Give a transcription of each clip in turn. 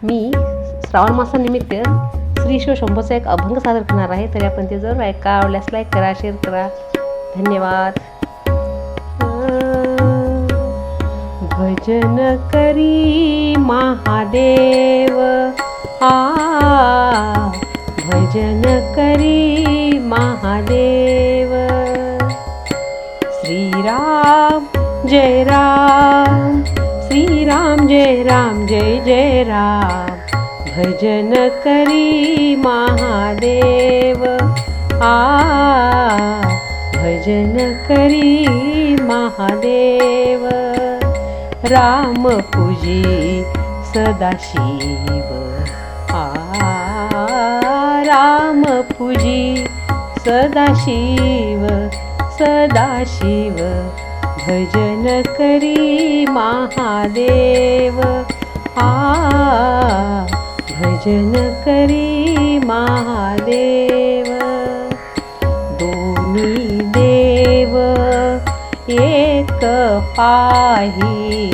मी श्रावण मासानिमित्त श्री शिवशंभोचा एक अभंग सादर करणार आहे. तरी आपण ते जरूर ऐका. आवडल्यास लाईक करा, शेअर करा. धन्यवाद. भजन करी महादेव, भजन करी महादेव. श्रीराम जय राम, श्रीराम जय राम, जय जय राम. भजन करी महादेव, भजन करी महादेव. राम पूजी सदाशिव, राम पूजी सदाशिव, सदाशिव. भजन करी महादेव, भजन करी महादेव. दोन्ही देव एक पाही,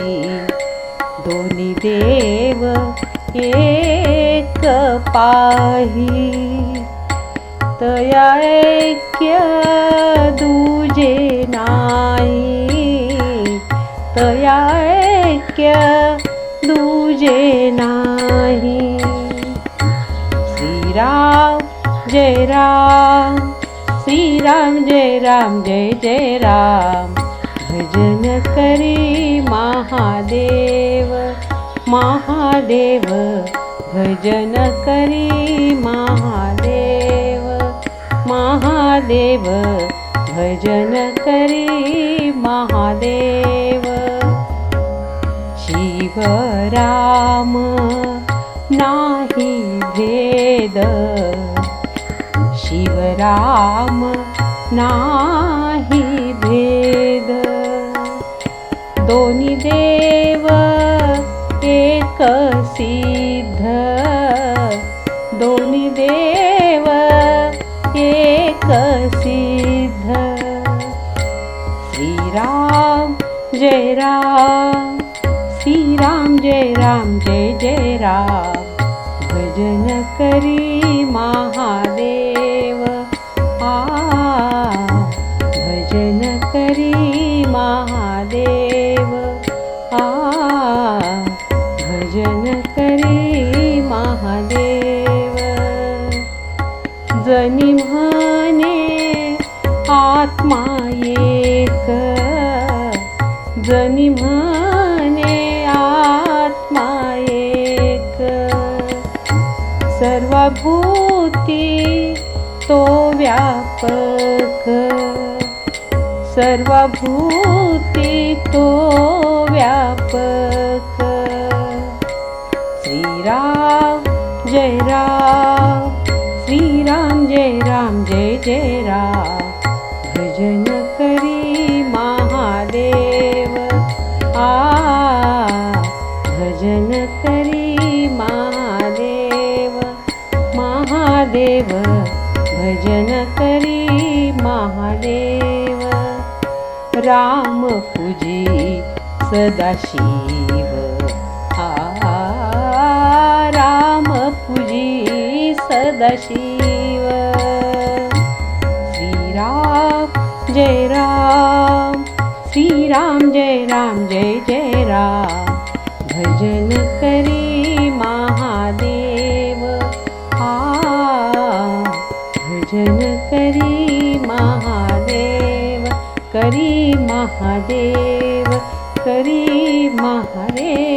दोन्ही देव एक पाही. तया ऐक्य दुजे नाही, तया ऐक्य दुजे नाही. श्रीराम जय राम, श्रीराम जय राम, जय जय राम. भजन करी महादेव, महादेव. भजन करी महादेव, महादेव. भजन करी महादेव. शिव राम नाही भेद, शिव राम नाही भेद. दोन्ही देव एक सिद्ध, दोन्ही देव एक सिद्ध. श्रीराम जय राम, श्रीराम जय राम, जय जय राम. भजन करी महादेव, भजन करी महादेव, भजन करी महादेव. जनी म्हणे आत्मा एक, जनी म्हणे आत्मा एक. सर्वभूती तो व्यापक, सर्वभूती तो व्यापक. श्रीराम जय राम, श्रीराम जय राम, जय जय राम. भजन करी महादेव, भजन करी महादेव, महादेव. भजन करी महादेव. राम पूजी सदाशिव, राम पूजी सदाशिव. श्रीराम जय राम, श्रीराम जय राम, जय जय राम. भजन करी महादेव, भजन करी महादेव, करी महादेव, करी महादेव.